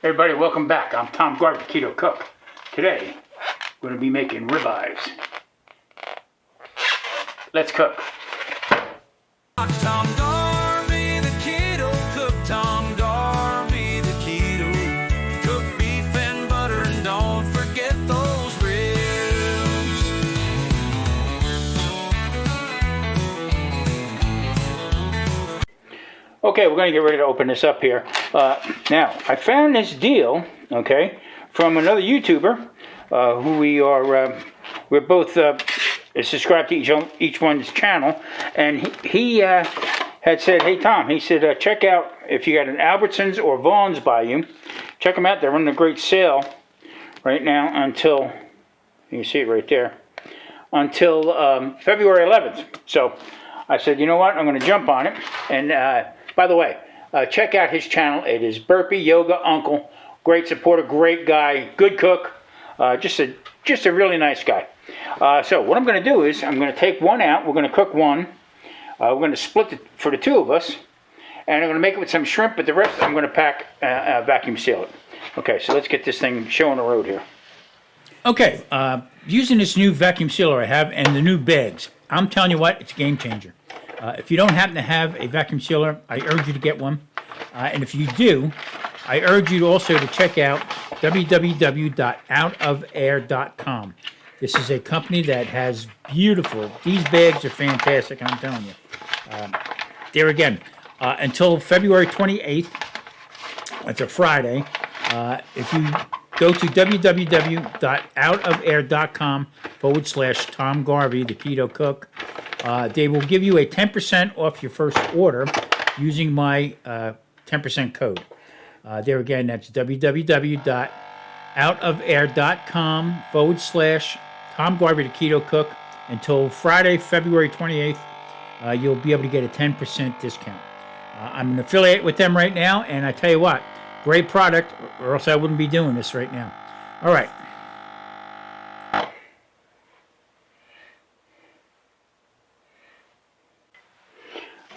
Everybody, welcome back. I'm Tom Garvey, Keto Cook. Today, we're going to be making ribeyes. Let's cook. Tom Garvey, the Keto Cook. Tom Garvey, the Keto Cook. Beef and butter, and don't forget those ribs. Okay, we're going to get ready to open this up here. Now, I found this deal, okay, from another YouTuber who we're both subscribed to each one's channel, and he had said, hey Tom, he said, check out, if you got an Albertsons or Vaughn's by you, check them out. They're running a great sale right now until, you can see it right there, until February 11th. So I said, you know what, I'm going to jump on it. And by the way, check out his channel. It is Burpee Yoga Uncle. Great supporter, great guy, good cook, just a really nice guy. So what I'm going to do is I'm going to take one out. We're going to cook one. We're going to split it for the two of us, and I'm going to make it with some shrimp. But the rest I'm going to pack vacuum seal it. Okay, so let's get this thing showing the road here. Okay, using this new vacuum sealer I have and the new bags, I'm telling you what, it's a game changer. If you don't happen to have a vacuum sealer, I urge you to get one. And if you do, I urge you also to check out www.outofair.com. This is a company that has beautiful, these bags are fantastic, I'm telling you. There again, until February 28th, that's a Friday, if you go to www.outofair.com/Tom Garvey, the Keto Cook, they will give you a 10% off your first order using my 10% code. There again, that's www.outofair.com/Tom Garvey, the Keto Cook. Until Friday, February 28th, you'll be able to get a 10% discount. I'm an affiliate with them right now, and I tell you what, great product, or else I wouldn't be doing this right now. All right.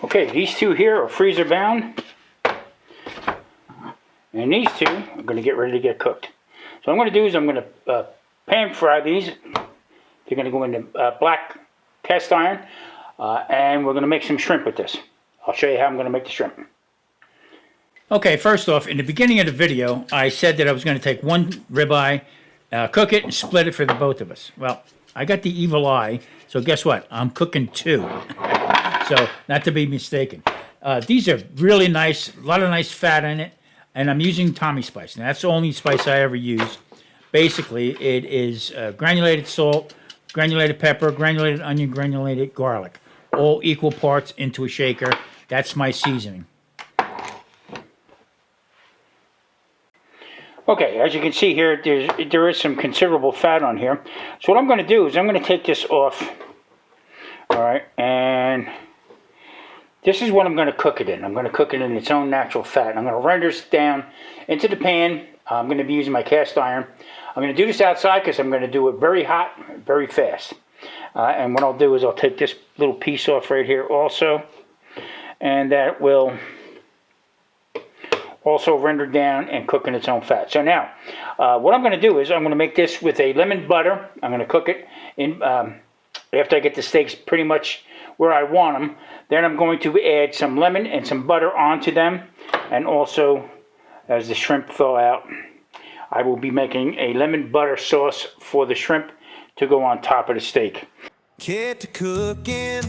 Okay, these two here are freezer bound, and these two are going to get ready to get cooked. So what I'm going to do is I'm going to pan fry these. They're going to go into black cast iron, and we're going to make some shrimp with this. I'll show you how I'm going to make the shrimp. Okay, first off, in the beginning of the video, I said that I was going to take one ribeye, cook it, and split it for the both of us. Well, I got the evil eye, so guess what? I'm cooking two. So, not to be mistaken. These are really nice, a lot of nice fat in it, and I'm using Tommy spice. Now, that's the only spice I ever use. Basically, it is granulated salt, granulated pepper, granulated onion, granulated garlic, all equal parts into a shaker. That's my seasoning. Okay, as you can see here, there is some considerable fat on here. So what I'm going to do is I'm going to take this off. All right, and this is what I'm going to cook it in. I'm going to cook it in its own natural fat. I'm going to render this down into the pan. I'm going to be using my cast iron. I'm going to do this outside because I'm going to do it very hot, very fast. And what I'll do is I'll take this little piece off right here also. And that will also render down and cook in its own fat. So now, what I'm going to do is I'm going to make this with a lemon butter. I'm going to cook it in after I get the steaks pretty much where I want them. Then I'm going to add some lemon and some butter onto them. And also, as the shrimp thaw out, I will be making a lemon butter sauce for the shrimp to go on top of the steak. Get to cooking,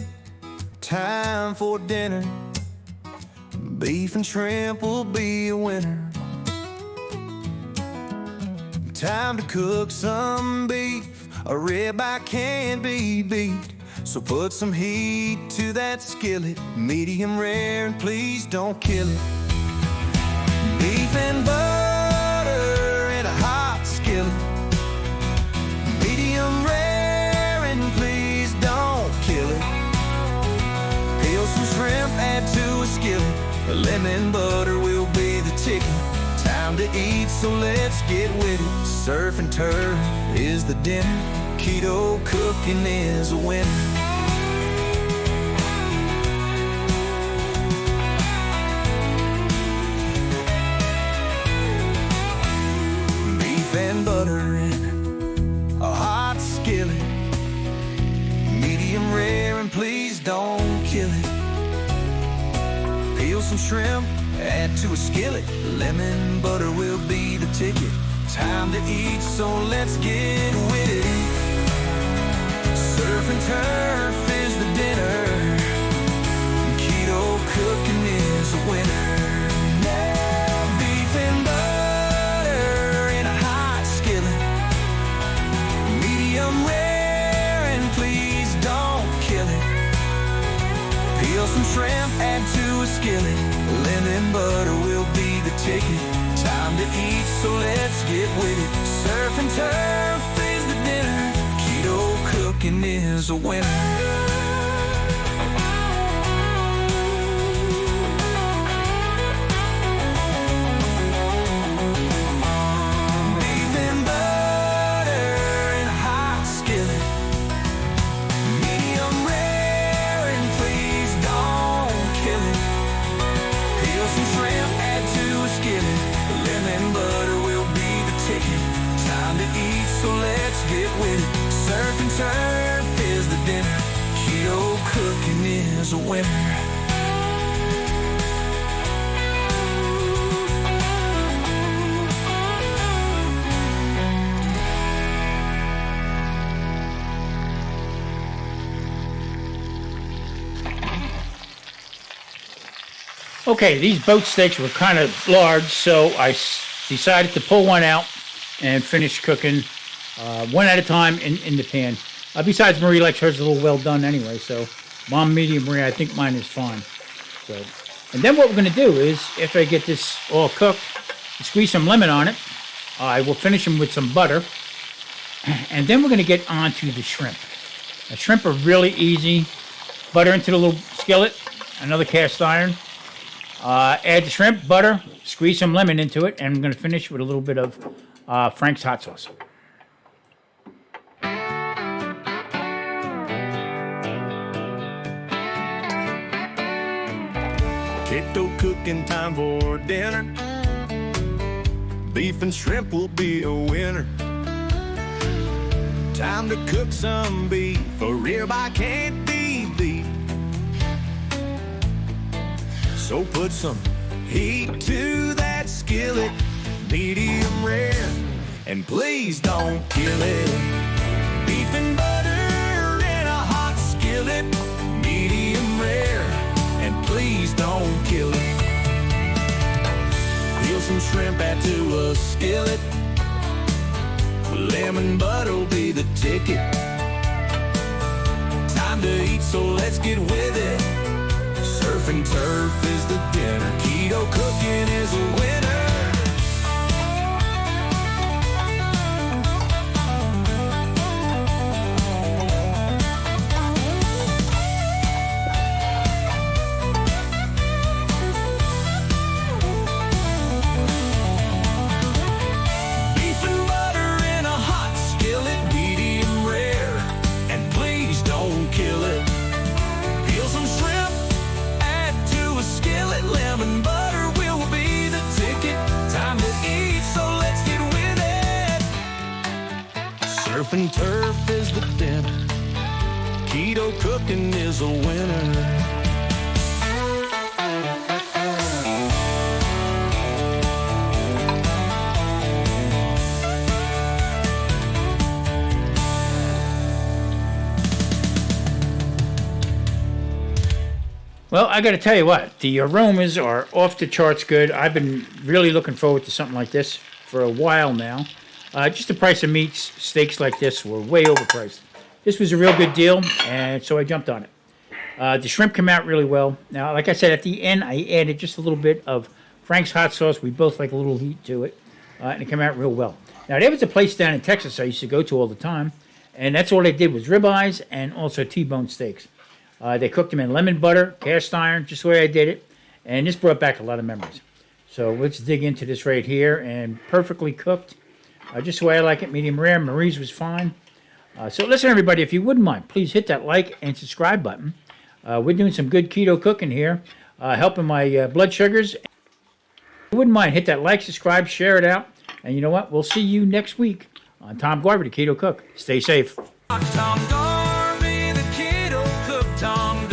time for dinner. Beef and shrimp will be a winner. Time to cook some beef, a ribeye can't be beat. So put some heat to that skillet, medium rare, and please don't kill it. Beef and butter in a hot skillet, medium rare, and please don't kill it. Peel some shrimp, add to a skillet, the lemon butter will be the ticket. Time to eat, so let's get with it. Surf and turf is the dinner, keto cooking is a winner. butter in a hot skillet. Medium rare and please don't kill it. Peel some shrimp, add to a skillet. Lemon butter will be the ticket. Time to eat, so let's get with it. Surf and turf is the dinner. Keto cooking is a winner. Now beef and butter in a hot skillet. Medium rare and please don't kill it. Peel some shrimp, add to a skillet. Lemon butter will be the ticket. Time to eat, so let's get with it. Surf and turf is the dinner. Keto cooking is a winner. Beef and butter in a hot skillet. Medium rare and please don't kill it. Peel some shrimp, add to a skillet. Lemon butter will be the ticket. Time to eat, so let's get with it. Surf and turf is the dinner. Keto cooking is a winner. Okay, these boat steaks were kind of large, so I decided to pull one out and finish cooking one at a time in the pan. Besides, Marie likes hers a little well done anyway, so Mom medium rare, I think mine is fine. So, and then what we're going to do is, after I get this all cooked, squeeze some lemon on it. I will finish them with some butter, and then we're going to get on to the shrimp. The shrimp are really easy. Butter into the little skillet, another cast iron. Add the shrimp, butter, squeeze some lemon into it, and I'm going to finish with a little bit of Frank's hot sauce. Keto cooking time for dinner. Beef and shrimp will be a winner. Time to cook some beef. A ribeye can't be beat. So put some heat to that skillet. Medium rare, and please don't kill it. Beef and butter in a hot skillet. Medium rare, and please don't kill it. Peel some shrimp, add to a skillet. Lemon butter'll be the ticket. Time to eat, so let's get with it. Surf and turf is the dinner. Keto cooking is a winner. Beef and butter in a hot skillet. Medium rare, and please don't kill it. Peel some shrimp, add to a skillet. Lemon butter will be the ticket. Time to eat, so let's get with it. Surf and turf is the dinner. Keto cooking is a winner. Well, I got to tell you what, the aromas are off the charts good. I've been really looking forward to something like this for a while now. Just the price of meats, steaks like this were way overpriced. This was a real good deal, and so I jumped on it. The shrimp came out really well. Now, like I said, at the end, I added just a little bit of Frank's hot sauce. We both like a little heat to it, and it came out real well. Now, there was a place down in Texas I used to go to all the time, and that's all they did was ribeyes and also T-bone steaks. They cooked them in lemon butter, cast iron, just the way I did it, and this brought back a lot of memories. So let's dig into this right here, and perfectly cooked, just the way I like it, medium rare. Marie's was fine. So listen, everybody, if you wouldn't mind, please hit that like and subscribe button. We're doing some good keto cooking here, helping my blood sugars. If you wouldn't mind, hit that like, subscribe, share it out. And you know what? We'll see you next week on Tom Garvey, the Keto Cook. Stay safe. Tom Garvey, the keto cook, Tom